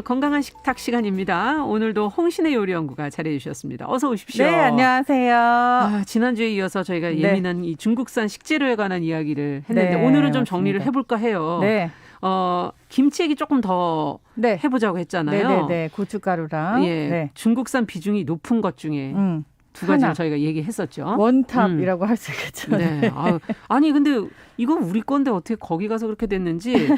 건강한 식탁 시간입니다. 오늘도 홍신의 요리연구가 자리해 주셨습니다. 어서 오십시오. 네, 안녕하세요. 지난주에 이어서 저희가 예민한 이 중국산 식재료에 관한 이야기를 했는데 오늘은 좀 정리를 해볼까 해요. 네. 김치 얘기 조금 더 해보자고 했잖아요. 네. 고춧가루랑 중국산 비중이 높은 것 중에 두 가지를 저희가 얘기했었죠. 원탑이라고 할 수 있겠죠. 네. 아니 근데 이건 우리 건데 어떻게 거기 가서 그렇게 됐는지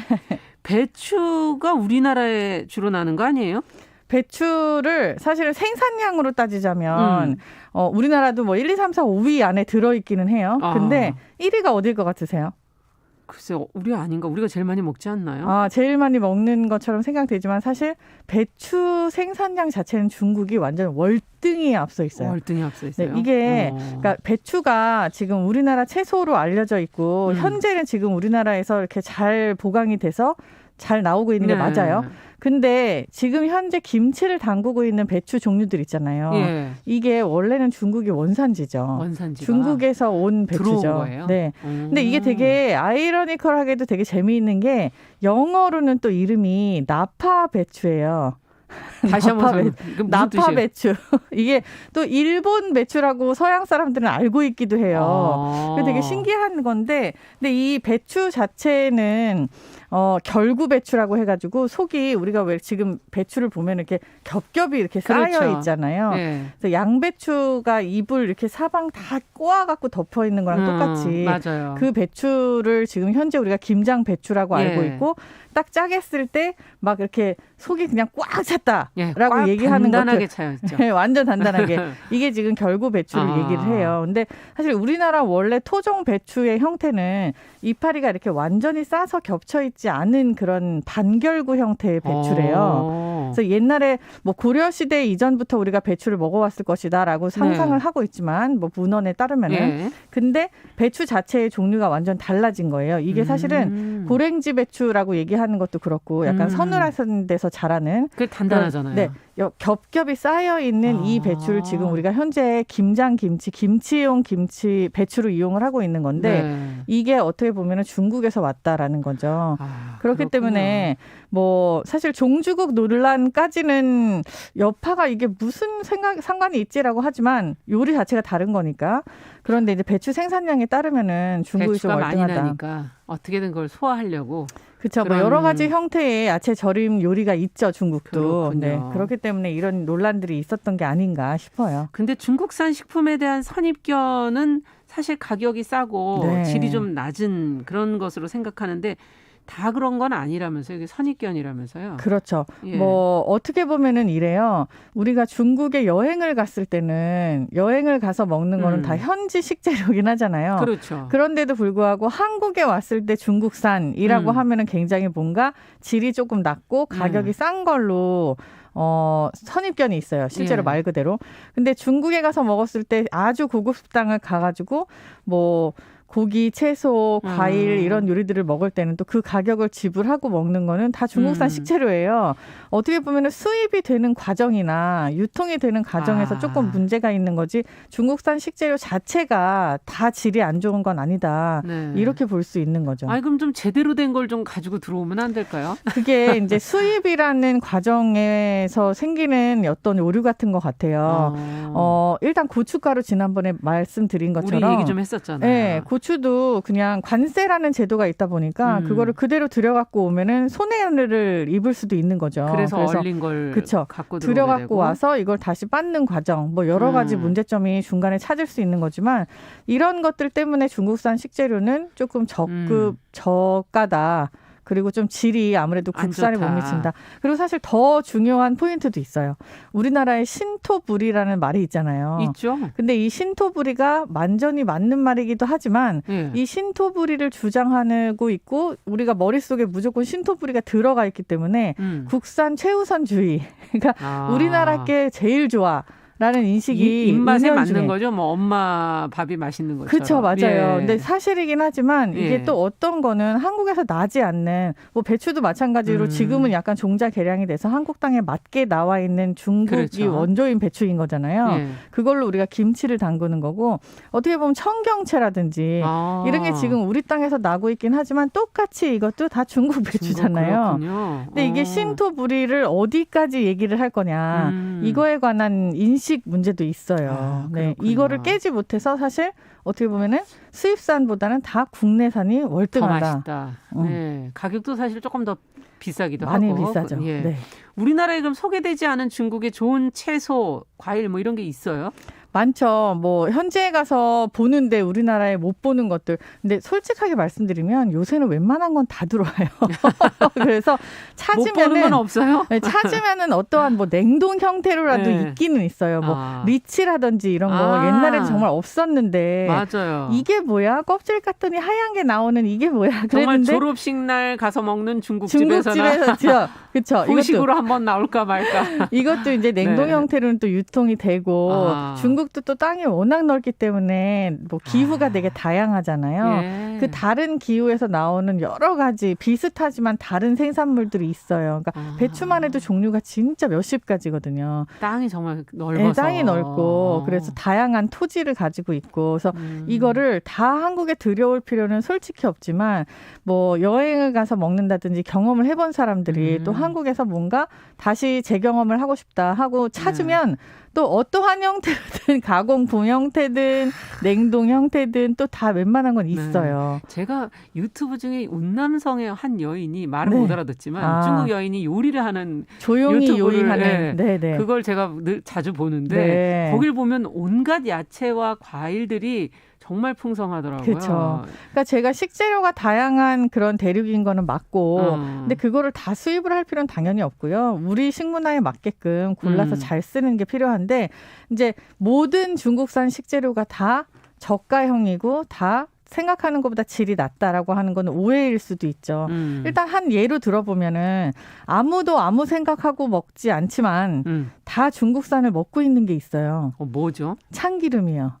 배추가 우리나라에 주로 나는 거 아니에요? 배추를 사실은 생산량으로 따지자면 우리나라도 뭐 1, 2, 3, 4, 5위 안에 들어있기는 해요. 근데 1위가 어딜 것 같으세요? 글쎄요. 우리 아닌가? 우리가 제일 많이 먹지 않나요? 제일 많이 먹는 것처럼 생각되지만 사실 배추 생산량 자체는 중국이 완전 월등히 앞서 있어요. 월등히 앞서 있어요. 네, 이게 그러니까 배추가 지금 우리나라 채소로 알려져 있고 현재는 지금 우리나라에서 이렇게 잘 보강이 돼서 잘 나오고 있는 게 맞아요. 근데 지금 현재 김치를 담그고 있는 배추 종류들 있잖아요. 이게 원래는 중국이 원산지죠. 중국에서 온 배추죠. 들어온 거예요? 네. 근데 이게 되게 아이러니컬하게도 되게 재미있는 게 영어로는 또 이름이 나파 배추예요. 다시 한번 나파 배추. 이게 또 일본 배추라고 서양 사람들은 알고 있기도 해요. 그게 되게 신기한 건데, 근데 이 배추 자체는 결구 배추라고 해가지고 속이 우리가 왜 지금 배추를 보면 이렇게 겹겹이 이렇게 쌓여 있잖아요. 그래서 양배추가 잎을 이렇게 사방 다 꼬아갖고 덮어 있는 거랑 똑같이 맞아요. 그 배추를 지금 현재 우리가 김장 배추라고 알고 있고 딱 짜겠을 때 막 이렇게 속이 그냥 꽉 찼다라고 얘기하는 단단하게 차였죠. 네, 완전 단단하게. 이게 지금 결구 배추를 얘기를 해요. 근데 사실 우리나라 원래 토종 배추의 형태는 이파리가 이렇게 완전히 싸서 겹쳐 있지 않은 그런 반결구 형태의 배추래요. 그래서 옛날에 뭐 고려 시대 이전부터 우리가 배추를 먹어왔을 것이다라고 상상을 하고 있지만 뭐 문헌에 따르면은 근데 배추 자체의 종류가 완전 달라진 거예요. 이게 사실은 고랭지 배추라고 얘기하는 것도 그렇고 약간 서늘한 데서 자라는 그 단단하잖아요. 네. 겹겹이 쌓여 있는 이 배추를 지금 우리가 현재 김장 김치, 김치용 김치 배추로 이용을 하고 있는 건데 이게 어떻게 보면 중국에서 왔다라는 거죠. 그렇기 때문에 뭐 사실 종주국 논란까지는 여파가 이게 무슨 상관이 있지라고 하지만 요리 자체가 다른 거니까. 그런데 이제 배추 생산량에 따르면은 중국이 좀 월등하다. 많이 나니까 어떻게든 그걸 소화하려고. 그렇죠. 뭐 여러 가지 형태의 야채 절임 요리가 있죠, 중국도. 그렇군요. 네. 그렇기 때문에 이런 논란들이 있었던 게 아닌가 싶어요. 근데 중국산 식품에 대한 선입견은 사실 가격이 싸고 질이 좀 낮은 그런 것으로 생각하는데 다 그런 건 아니라면서요. 이게 선입견이라면서요. 그렇죠. 뭐 어떻게 보면은 이래요. 우리가 중국에 여행을 갔을 때는 여행을 가서 먹는 거는 다 현지 식재료긴 하잖아요. 그렇죠. 그런데도 불구하고 한국에 왔을 때 중국산이라고 하면은 굉장히 뭔가 질이 조금 낮고 가격이 싼 걸로 선입견이 있어요. 실제로 말 그대로. 근데 중국에 가서 먹었을 때 아주 고급 식당을 가가지고 뭐 고기, 채소, 과일 이런 요리들을 먹을 때는 또 그 가격을 지불하고 먹는 거는 다 중국산 식재료예요. 어떻게 보면 수입이 되는 과정이나 유통이 되는 과정에서 조금 문제가 있는 거지 중국산 식재료 자체가 다 질이 안 좋은 건 아니다. 이렇게 볼 수 있는 거죠. 그럼 좀 제대로 된 걸 좀 가지고 들어오면 안 될까요? 그게 이제 수입이라는 과정에서 생기는 어떤 오류 같은 것 같아요. 일단 고춧가루 지난번에 말씀드린 것처럼 우리 얘기 좀 했었잖아요. 네, 고추도 그냥 관세라는 제도가 있다 보니까 그거를 그대로 들여갖고 오면은 손해를 입을 수도 있는 거죠. 그래서 얼린 걸 갖고 들여갖고 와서 이걸 다시 빻는 과정, 뭐 여러 가지 문제점이 중간에 찾을 수 있는 거지만 이런 것들 때문에 중국산 식재료는 조금 저가다. 그리고 좀 질이 아무래도 국산에 못 미친다. 그리고 사실 더 중요한 포인트도 있어요. 우리나라에 신토부리라는 말이 있잖아요. 있죠. 근데 이 신토부리가 완전히 맞는 말이기도 하지만 이 신토부리를 주장하고 있고 우리가 머릿속에 무조건 신토부리가 들어가 있기 때문에 국산 최우선주의. 그러니까 우리나라 게 제일 좋아. 라는 인식이 입맛에 맞는 은연중에. 거죠. 뭐 엄마 밥이 맛있는 것처럼. 그렇죠, 맞아요. 예. 근데 사실이긴 하지만 이게 예. 또 어떤 거는 한국에서 나지 않는 뭐 배추도 마찬가지로 지금은 약간 종자 개량이 돼서 한국 땅에 맞게 나와 있는 중국이 그렇죠. 원조인 배추인 거잖아요. 예. 그걸로 우리가 김치를 담그는 거고 어떻게 보면 청경채라든지 이런 게 지금 우리 땅에서 나고 있긴 하지만 똑같이 이것도 다 중국 배추잖아요. 그렇군요. 근데 이게 신토부리를 어디까지 얘기를 할 거냐 이거에 관한 인식 문제도 있어요. 네, 그렇군요. 이거를 깨지 못해서 사실 어떻게 보면은 수입산보다는 다 국내산이 더 월등하다. 맛있다. 네. 가격도 사실 조금 더 비싸기도 많이 하고. 비싸죠. 예. 네. 우리나라에 그럼 소개되지 않은 중국의 좋은 채소, 과일 뭐 이런 게 있어요? 많죠. 뭐 현지에 가서 보는데 우리나라에 못 보는 것들. 근데 솔직하게 말씀드리면 요새는 웬만한 건 다 들어와요. 그래서 못 보는 건 찾으면은 없어요? 네, 찾으면은 어떠한 뭐 냉동 형태로라도 네. 있기는 있어요. 뭐 리치라든지 이런 거 옛날에는 정말 없었는데 맞아요. 이게 뭐야? 껍질 깠더니 하얀 게 나오는 이게 뭐야? 정말 그랬는데 졸업식 날 가서 먹는 중국집에서나 그렇죠. 후식으로 한번 나올까 말까. 이것도 이제 냉동 네. 형태로는 또 유통이 되고 중국도 또 땅이 워낙 넓기 때문에 뭐 기후가 되게 다양하잖아요. 예. 그 다른 기후에서 나오는 여러 가지 비슷하지만 다른 생산물들이 있어요. 그러니까 배추만 해도 종류가 진짜 몇십 가지거든요. 땅이 정말 넓어서. 네, 땅이 넓고 그래서 다양한 토지를 가지고 있고 그래서 이거를 다 한국에 들여올 필요는 솔직히 없지만 뭐 여행을 가서 먹는다든지 경험을 해본 사람들이 또 한국에서 뭔가 다시 재경험을 하고 싶다 하고 찾으면 또 어떠한 형태든 가공품 형태든 냉동 형태든 또 다 웬만한 건 있어요. 네. 제가 유튜브 중에 운남성의 한 여인이 말은 못 알아듣지만 중국 여인이 요리를 하는 조용히 유튜브를, 요리하는 네. 그걸 제가 늘 자주 보는데 거길 보면 온갖 야채와 과일들이 정말 풍성하더라고요. 그렇죠. 그러니까 제가 식재료가 다양한 그런 대륙인 거는 맞고 근데 그거를 다 수입을 할 필요는 당연히 없고요. 우리 식문화에 맞게끔 골라서 잘 쓰는 게 필요한데 이제 모든 중국산 식재료가 다 저가형이고 다 생각하는 것보다 질이 낮다라고 하는 건 오해일 수도 있죠. 일단 한 예로 들어보면은 아무도 아무 생각하고 먹지 않지만 다 중국산을 먹고 있는 게 있어요. 뭐죠? 참기름이요.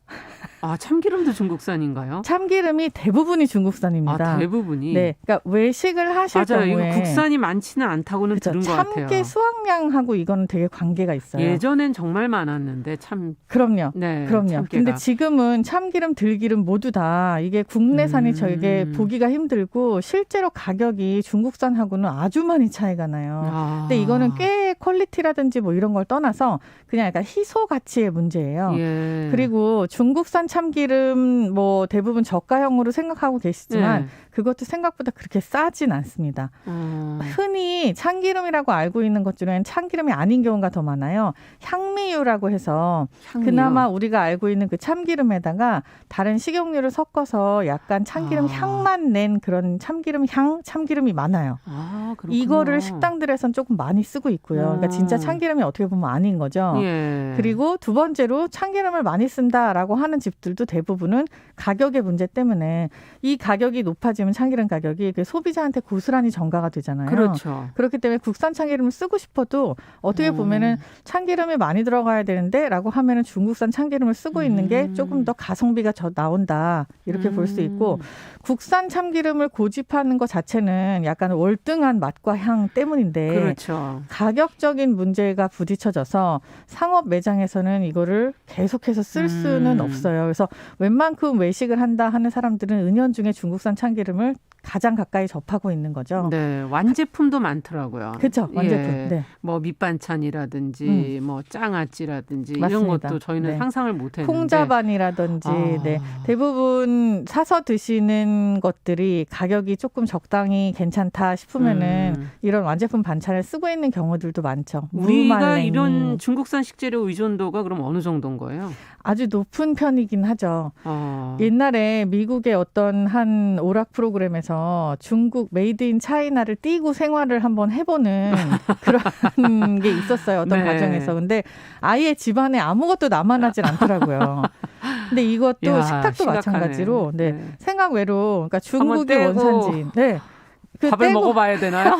참기름도 중국산인가요? 참기름이 대부분이 중국산입니다. 대부분이? 네. 그러니까 외식을 하실 맞아요. 경우에. 이거 국산이 많지는 않다고는 들은 것 같아요. 참깨 수확량하고 이거는 되게 관계가 있어요. 예전엔 정말 많았는데 참. 그럼요. 네, 그럼요. 참깨가. 근데 지금은 참기름, 들기름 모두 다 이게 국내산이 저게 보기가 힘들고 실제로 가격이 중국산하고는 아주 많이 차이가 나요. 근데 이거는 꽤 퀄리티라든지 뭐 이런 걸 떠나서 그냥 약간 희소 가치의 문제예요. 예. 그리고 중국산 참기름 뭐 대부분 저가형으로 생각하고 계시지만 그것도 생각보다 그렇게 싸진 않습니다. 흔히 참기름이라고 알고 있는 것 중에는 참기름이 아닌 경우가 더 많아요. 향미유라고 해서 그나마 우리가 알고 있는 그 참기름에다가 다른 식용유를 섞어서 약간 참기름 향만 낸 그런 참기름이 많아요. 이거를 식당들에선 조금 많이 쓰고 있고요. 그러니까 진짜 참기름이 어떻게 보면 아닌 거죠. 예. 그리고 두 번째로 참기름을 많이 쓴다라고 하는 집들도 대부분은 가격의 문제 때문에 이 가격이 높아지면 참기름 가격이 소비자한테 고스란히 전가가 되잖아요. 그렇죠. 그렇기 때문에 국산 참기름을 쓰고 싶어도 어떻게 보면은 참기름이 많이 들어가야 되는데라고 하면은 중국산 참기름을 쓰고 있는 게 조금 더 가성비가 나온다 이렇게 볼 수 있고 국산 참기름을 고집하는 것 자체는 약간 월등한 맛과 향 때문인데 그렇죠. 가격적인 문제가 부딪혀져서 상업 매장에서는 이거를 계속해서 쓸 수는 없어요. 그래서 웬만큼 외식을 한다 하는 사람들은 은연중에 중국산 참기름을 가장 가까이 접하고 있는 거죠. 네, 완제품도 많더라고요. 그렇죠, 완제품. 예, 네. 뭐 밑반찬이라든지 뭐 장아찌라든지 맞습니다. 이런 것도 저희는 네. 상상을 못했는데 콩자반이라든지 네. 대부분 사서 드시는 것들이 가격이 조금 적당히 괜찮다 싶으면은 이런 완제품 반찬을 쓰고 있는 경우들도 많죠. 우리가 무말랭이. 이런 중국산 식재료 의존도가 그럼 어느 정도인 거예요? 아주 높은 편이긴 하죠. 옛날에 미국의 어떤 한 오락 프로그램에서 중국 메이드 인 차이나를 띄고 생활을 한번 해보는 그런 게 있었어요. 어떤 과정에서. 근데 아예 집안에 아무것도 남아나질 않더라고요. 근데 이것도 식탁도 심각하네. 마찬가지로 생각 외로 그러니까 중국의 원산지인 밥을 먹어봐야 되나요?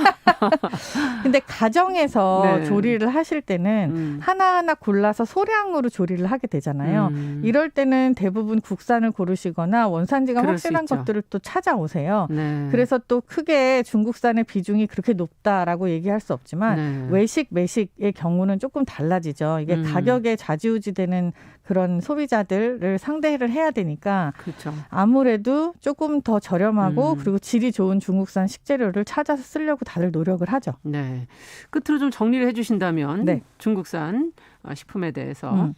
근데 가정에서 네. 조리를 하실 때는 하나하나 골라서 소량으로 조리를 하게 되잖아요. 이럴 때는 대부분 국산을 고르시거나 원산지가 확실한 것들을 또 찾아오세요. 네. 그래서 또 크게 중국산의 비중이 그렇게 높다라고 얘기할 수 없지만 네. 외식, 매식의 경우는 조금 달라지죠. 이게 가격에 좌지우지되는 그런 소비자들을 상대를 해야 되니까 그렇죠. 아무래도 조금 더 저렴하고 그리고 질이 좋은 중국산 식재료를 찾아서 쓰려고 다들 노력을 하죠. 네. 끝으로 좀 정리를 해주신다면 네. 중국산 식품에 대해서.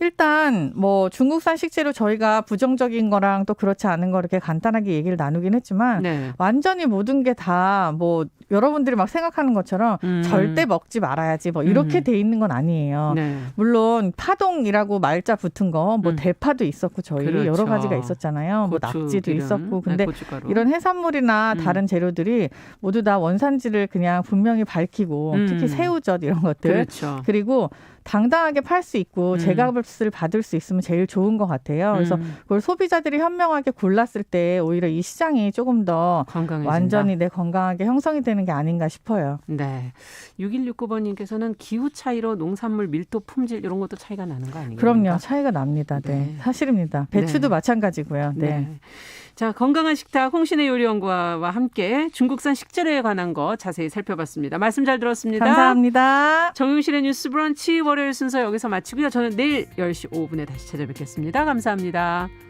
일단 뭐 중국산 식재료 저희가 부정적인 거랑 또 그렇지 않은 거 이렇게 간단하게 얘기를 나누긴 했지만 네. 완전히 모든 게 다 뭐 여러분들이 막 생각하는 것처럼 절대 먹지 말아야지 뭐 이렇게 돼 있는 건 아니에요. 네. 물론 파동이라고 말자 붙은 거 뭐 대파도 있었고 저희 그렇죠. 여러 가지가 있었잖아요. 뭐 고추, 낙지도 기름, 있었고 근데 고춧가루. 이런 해산물이나 다른 재료들이 모두 다 원산지를 그냥 분명히 밝히고 특히 새우젓 이런 것들 그렇죠. 그리고 당당하게 팔 수 있고 제값을 받을 수 있으면 제일 좋은 것 같아요. 그래서 그걸 소비자들이 현명하게 골랐을 때 오히려 이 시장이 조금 더 건강해진다. 완전히 건강하게 형성이 되는 게 아닌가 싶어요. 네. 6169번님께서는 기후 차이로 농산물 밀도 품질 이런 것도 차이가 나는 거 아니에요? 그럼요. 차이가 납니다. 네. 네. 사실입니다. 배추도 네. 마찬가지고요. 네. 네. 자, 건강한 식탁 홍신의 요리연구와와 함께 중국산 식재료에 관한 거 자세히 살펴봤습니다. 말씀 잘 들었습니다. 감사합니다. 정용실의 뉴스 브런치 월요일 순서 여기서 마치고요. 저는 내일 10시 5분에 다시 찾아뵙겠습니다. 감사합니다.